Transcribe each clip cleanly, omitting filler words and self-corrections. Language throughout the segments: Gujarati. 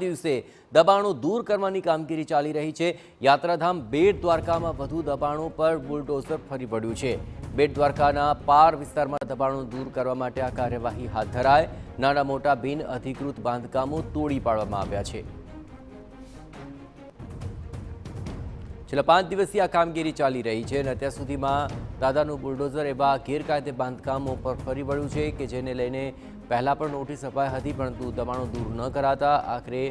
દિવસે દબાણો દૂર કરવાની કામગીરી ચાલી રહી છે। યાત્રાધામ બેટ દ્વારકામાં વધુ દબાણો પર બુલડોઝર ફરી વળ્યું છે। બેટ દ્વારકાના પાર વિસ્તારમાં દબાણો દૂર કરવા માટે આ કાર્યવાહી હાથ ધરાઈ નાના મોટા બિન અધિકૃત બાંધકામો તોડી પાડવામાં આવ્યા છે। છેલ્લા 5 દિવસથી આ કામગીરી ચાલી રહી છે અને અત્યાર સુધીમાં દાદાનું બુલડોઝર એવા ગેરકાયદે બાંધકામો પર ફરી વળ્યું છે કે જેને લઈને પહેલા પણ નોટિસ અપાઈ હતી, પરંતુ દબાણો દૂર ન કરાતા આખરે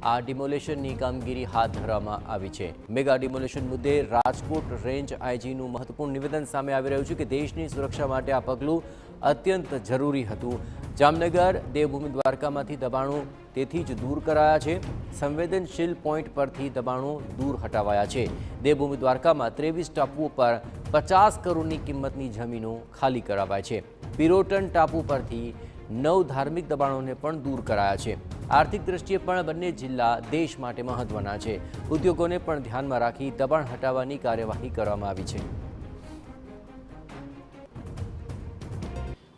આ ડિમોલેશનની કામગીરી હાથ ધરવામાં આવી છે। મેગા ડિમોલેશન મુદ્દે રાજકોટ રેન્જ આઈજીનું મહત્વપૂર્ણ નિવેદન સામે આવી રહ્યું છે કે દેશની સુરક્ષા માટે આ પગલું અત્યંત જરૂરી હતું। જામનગર દેવભૂમિ દ્વારકામાંથી દબાણો તેથી જ દૂર કરાયા છે। સંવેદનશીલ પોઈન્ટ પરથી દબાણો દૂર હટાવાયા છે। દેવભૂમિ દ્વારકામાં 23 ટાપુઓ પર 50 કરોડની કિંમતની જમીનો ખાલી કરાવાય છે। પિરોટન ટાપુ પરથી 9 ધાર્મિક દબાણોને પણ દૂર કરાયા છે। આર્થિક દ્રષ્ટિએ પણ બંને જિલ્લા દેશ માટે મહત્વના છે। ઉદ્યોગોને પણ ધ્યાનમાં રાખી દબાણ હટાવવાની કાર્યવાહી કરવામાં આવી છે।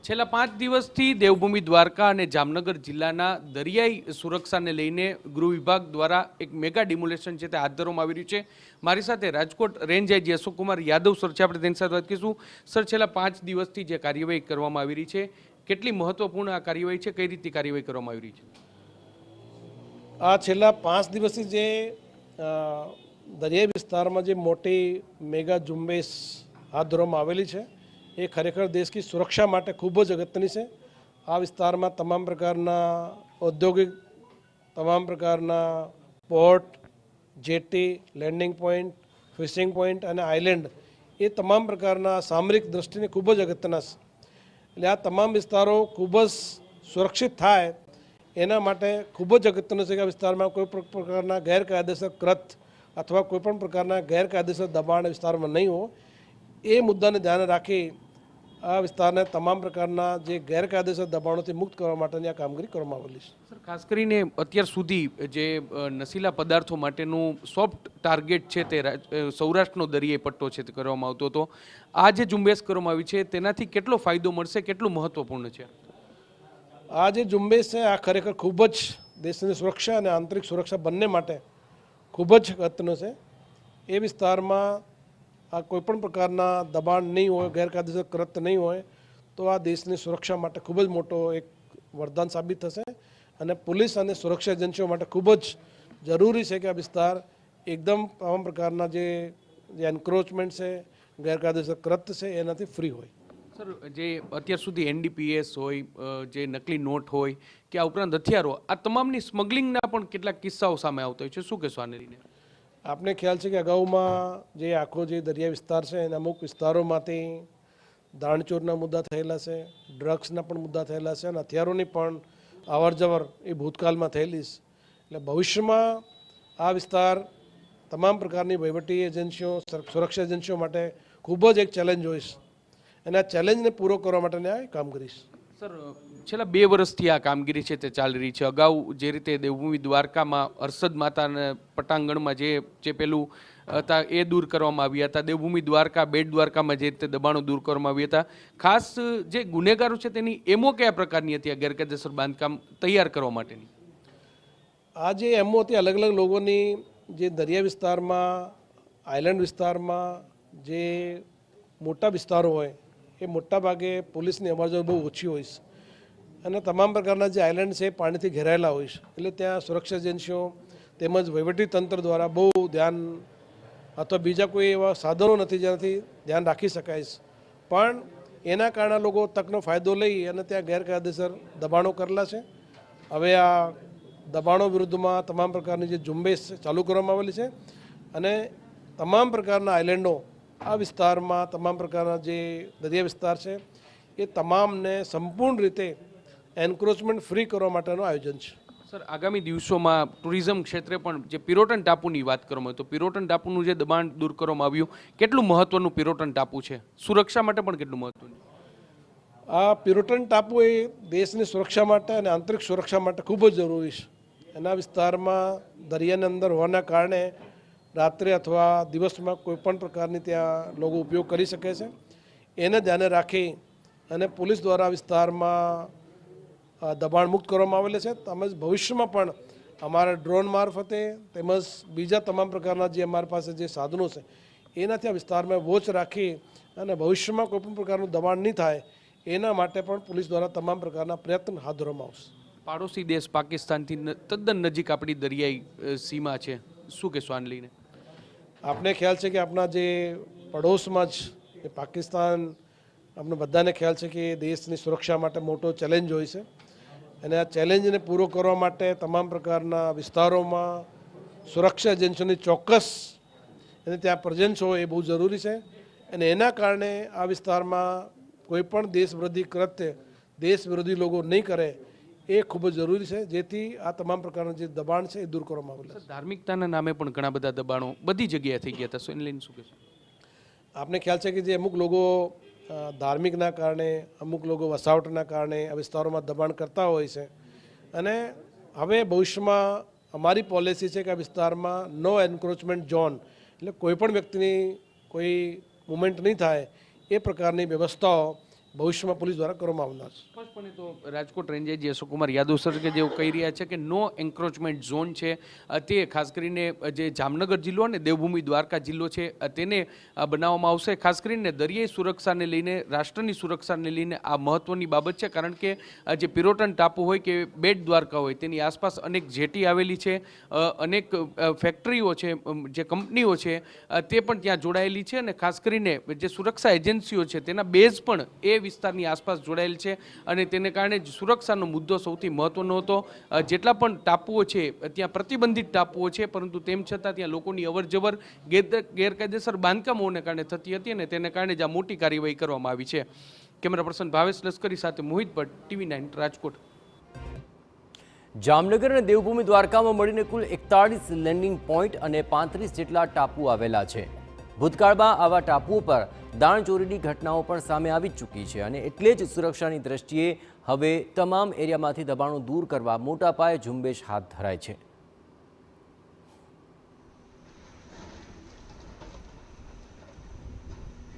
છેલ્લા 5 દિવસથી દેવભૂમિ દ્વારકા અને જામનગર જિલ્લાના દરિયાઈ સુરક્ષાને લઈને ગૃહ વિભાગ દ્વારા એક મેગા ડિમોલેશન છે તે હાથ ધરવામાં આવી રહ્યું છે। મારી સાથે Rajkot range IG Ashok Kumar Yadav sir છે, આપણે તેની સાથે વાત કરીશું। સર, છેલ્લા 5 દિવસથી જે કાર્યવાહી કરવામાં આવી રહી છે, કેટલી મહત્વપૂર્ણ આ કાર્યવાહી છે, કઈ રીતની કાર્યવાહી કરવામાં આવી રહી છે? આ છેલ્લા 5 દિવસથી જે દરિયાઈ વિસ્તારમાં જે મોટી મેગા ઝુંબેશ હાથ ધરવામાં આવેલી છે એ ખરેખર દેશની સુરક્ષા માટે ખૂબ જ અગત્યની છે। આ વિસ્તારમાં તમામ પ્રકારના ઔદ્યોગિક, તમામ પ્રકારના port, jetty, landing point, fishing point અને આઇલેન્ડ એ તમામ પ્રકારના સામરિક દ્રષ્ટિને ખૂબ જ અગત્યના છે। એટલે આ તમામ વિસ્તારો ખૂબ જ સુરક્ષિત થાય એના માટે ખૂબ જ અગત્યનું છે કે આ વિસ્તારમાં કોઈ પણ પ્રકારના ગેરકાયદેસર કૃત અથવા કોઈપણ પ્રકારના ગેરકાયદેસર દબાણ વિસ્તારમાં નહીં હોય। એ મુદ્દાને ધ્યાને રાખી આ વિસ્તારને તમામ પ્રકારના જે ગેરકાયદેસર દબાણોથી મુક્ત કરવા માટેની આ કામગીરી કરવામાં આવેલી છે। સર, ખાસ કરીને અત્યાર સુધી જે નશીલા પદાર્થો માટેનું સોફ્ટ ટાર્ગેટ છે તે સૌરાષ્ટ્રનો દરિયાઈ પટ્ટો છે તે કરવામાં આવતો હતો। આ જે ઝુંબેશ કરવામાં આવી છે તેનાથી કેટલો ફાયદો મળશે, કેટલું મહત્વપૂર્ણ છે? આ જે ઝુંબેશ છે આ ખરેખર ખૂબ જ દેશની સુરક્ષા અને આંતરિક સુરક્ષા બંને માટે ખૂબ જ અગત્યનો છે। એ વિસ્તારમાં આ કોઈપણ પ્રકારના દબાણ નહીં હોય, ગેરકાયદેસર કૃત્ય નહીં હોય તો આ દેશની સુરક્ષા માટે ખૂબ જ મોટો એક વરદાન સાબિત થશે અને પોલીસ અને સુરક્ષા એજન્સીઓ માટે ખૂબ જ જરૂરી છે કે આ વિસ્તાર એકદમ તમામ પ્રકારના જે એન્ક્રોચમેન્ટ છે, ગેરકાયદેસર કૃત્ય છે એનાથી ફ્રી હોય। સર, જે અત્યાર સુધી NDPS હોય, જે નકલી નોટ હોય કે આ ઉપરાંત હથિયારો, આ તમામની સ્મગલિંગના પણ કેટલાક કિસ્સાઓ સામે આવતા હોય છે, શું કહેશો આને લઈને? આપને ખ્યાલ છે કે અગાઉમાં જે આખો જે દરિયા વિસ્તાર છે એના અમુક વિસ્તારોમાંથી દાણચોરના મુદ્દા થયેલા છે, ડ્રગ્સના પણ મુદ્દા થયેલા છે અને હથિયારોની પણ અવર જવર એ ભૂતકાળમાં થયેલી છે। એટલે ભવિષ્યમાં આ વિસ્તાર તમામ પ્રકારની વહીવટી એજન્સીઓ, સુરક્ષા એજન્સીઓ માટે ખૂબ જ એક ચેલેન્જ હોય છે અને આ ચેલેન્જને પૂરો કરવા માટેની આ કામગીરી છે। સર, છેલ્લા 2 વર્ષથી આ કામગીરી છે તે ચાલી રહી છે। અગાઉ જે રીતે દેવભૂમિ દ્વારકામાં હર્ષદ માતાના પટાંગણમાં જે પેલું હતા એ દૂર કરવામાં આવ્યા હતા, દેવભૂમિ દ્વારકા, બેટ દ્વારકામાં જે રીતે દબાણો દૂર કરવામાં આવ્યા હતા, ખાસ જે ગુનેગારો છે તેની એમો કયા પ્રકારની હતી આ ગેરકાયદેસર બાંધકામ તૈયાર કરવા માટેની? આ જે એમો હતી અલગ અલગ લોકોની, જે દરિયા વિસ્તારમાં, આઇલેન્ડ વિસ્તારમાં જે મોટા વિસ્તારો હોય એ મોટા ભાગે પોલીસની અવરજવર બહુ ઓછી હોય છે અને તમામ પ્રકારના જે આઇલેન્ડ છે એ પાણીથી ઘેરાયેલા હોય છે। એટલે ત્યાં સુરક્ષા એજન્સીઓ તેમજ વહીવટી તંત્ર દ્વારા બહુ ધ્યાન અથવા બીજા કોઈ એવા સાધનો નથી જેનાથી ધ્યાન રાખી શકાય છે, પણ એના કારણે લોકો તકનો ફાયદો લઈ અને ત્યાં ગેરકાયદેસર દબાણો કરેલા છે। હવે આ દબાણો વિરુદ્ધમાં તમામ પ્રકારની જે ઝુંબેશ ચાલુ કરવામાં આવેલી છે અને તમામ પ્રકારના આઇલેન્ડો આ વિસ્તારમાં, તમામ પ્રકારના જે દરિયા વિસ્તાર છે એ તમામને સંપૂર્ણ રીતે એન્ક્રોચમેન્ટ ફ્રી કરવા માટેનું આયોજન છે। સર, આગામી દિવસોમાં ટુરિઝમ ક્ષેત્રે પણ જે પિરોટન ટાપુની વાત કરવામાં આવે તો પિરોટન ટાપુનું જે દબાણ દૂર કરવામાં આવ્યું, કેટલું મહત્વનું પિરોટન ટાપુ છે, સુરક્ષા માટે પણ કેટલું મહત્વનું? આ પિરોટન ટાપુ એ દેશની સુરક્ષા માટે અને આંતરિક સુરક્ષા માટે ખૂબ જ જરૂરી છે। એના વિસ્તારમાં દરિયાની અંદર હોવાના કારણે રાત્રે અથવા દિવસમાં કોઈપણ પ્રકારની ત્યાં લોકો ઉપયોગ કરી શકે છે। એને ધ્યાને રાખી અને પોલીસ દ્વારા વિસ્તારમાં દબાણ મુક્ત કરવામાં આવેલા છે। તેમજ ભવિષ્યમાં પણ અમારા ડ્રોન મારફતે તેમજ બીજા તમામ પ્રકારના જે અમારી પાસે જે સાધનો છે એનાથી આ વિસ્તારમાં વોચ રાખી અને ભવિષ્યમાં કોઈપણ પ્રકારનું દબાણ નહીં થાય એના માટે પણ પોલીસ દ્વારા તમામ પ્રકારના પ્રયત્ન હાથ ધરવામાં આવશે. પાડોશી દેશ પાકિસ્તાનથી તદ્દન નજીક આપણી દરિયાઈ સીમા છે, શું કહેશો આને લઈને? આપને ખ્યાલ છે કે આપણા જે પડોશમાં જ એ પાકિસ્તાન, આપણે બધાને ખ્યાલ છે કે દેશની સુરક્ષા માટે મોટો ચેલેન્જ હોય છે અને આ ચેલેન્જને પૂરો કરવા માટે તમામ પ્રકારના વિસ્તારોમાં સુરક્ષા એજન્સીઓની ચોક્કસ અને ત્યાં પ્રેઝન્સ હોય એ બહુ જરૂરી છે અને એના કારણે આ વિસ્તારમાં કોઈ પણ દેશ વિરોધી કૃત્ય દેશ વિરોધી લોકો નહીં કરે એ ખૂબ જ જરૂરી છે, જેથી આ તમામ પ્રકારના જે દબાણ છે એ દૂર કરવામાં આવેલા છે. ધાર્મિકતાના નામે પણ ઘણા બધા દબાણો બધી જગ્યાએ થઈ ગયા હતા, એને લઈને શું કહેશો? આપને ખ્યાલ છે કે જે અમુક લોકો ધાર્મિકના કારણે, અમુક લોકો વસાવટના કારણે આ વિસ્તારોમાં દબાણ કરતા હોય છે અને હવે ભવિષ્યમાં અમારી પોલિસી છે કે આ વિસ્તારમાં નો એન્ક્રોચમેન્ટ ઝોન, એટલે કોઈ પણ વ્યક્તિની કોઈ મુવમેન્ટ નહીં થાય એ પ્રકારની વ્યવસ્થાઓ ભવિષ્યમાં પોલીસ દ્વારા કરવામાં આવનાર છે. સ્પષ્ટપણે તો Rajkot range IG Ashokkumar Yadav sir કે જેઓ કહી રહ્યા છે કે નો એન્ક્રોચમેન્ટ ઝોન છે, તે ખાસ કરીને જે જામનગર જિલ્લો અને દેવભૂમિ દ્વારકા જિલ્લો છે તેને બનાવવામાં આવશે. ખાસ કરીને દરિયાઈ સુરક્ષાને લઈને, રાષ્ટ્રની સુરક્ષાને લઈને આ મહત્વની બાબત છે, કારણ કે જે પિરોટન ટાપુ હોય કે બેટ દ્વારકા હોય તેની આસપાસ અનેક જેટી આવેલી છે, અનેક ફેક્ટરીઓ છે, જે કંપનીઓ છે તે પણ ત્યાં જોડાયેલી છે અને ખાસ કરીને જે સુરક્ષા એજન્સીઓ છે તેના બેઝ પણ એ વિસ્તારની આસપાસ જોડાયેલ છે અને તેને કારણે જ સુરક્ષાનો મુદ્દો સૌથી મહત્વનો હતો. જેટલા પણ ટાપુઓ છે ત્યાં પ્રતિબંધિત ટાપુઓ છે, પરંતુ તેમ છતાં ત્યાં લોકોની અવરજવર ગેરકાયદેસર બાંધકામોને કારણે થતી હતી અને તેને કારણે જ આ મોટી કાર્યવાહી કરવામાં આવી છે. કેમેરા પર્સન ભાવેશ લશ્કરી સાથે મોહિત ભટ્ટ, TV9 રાજકોટ. જામનગર અને દેવભૂમિ દ્વારકામાં મળીને કુલ 41 લેન્ડિંગ પોઈન્ટ અને 35 જેટલા ટાપુ આવેલા છે. ભૂતકાળમાં આવા ટાપુઓ પર દાણચોરીની ઘટનાઓ પણ સામે આવી ચૂકી છે અને એટલે જ સુરક્ષાની દ્રષ્ટિએ હવે તમામ એરિયામાંથી દબાણો દૂર કરવા મોટા પાયે ઝુંબેશ હાથ ધરાય છે.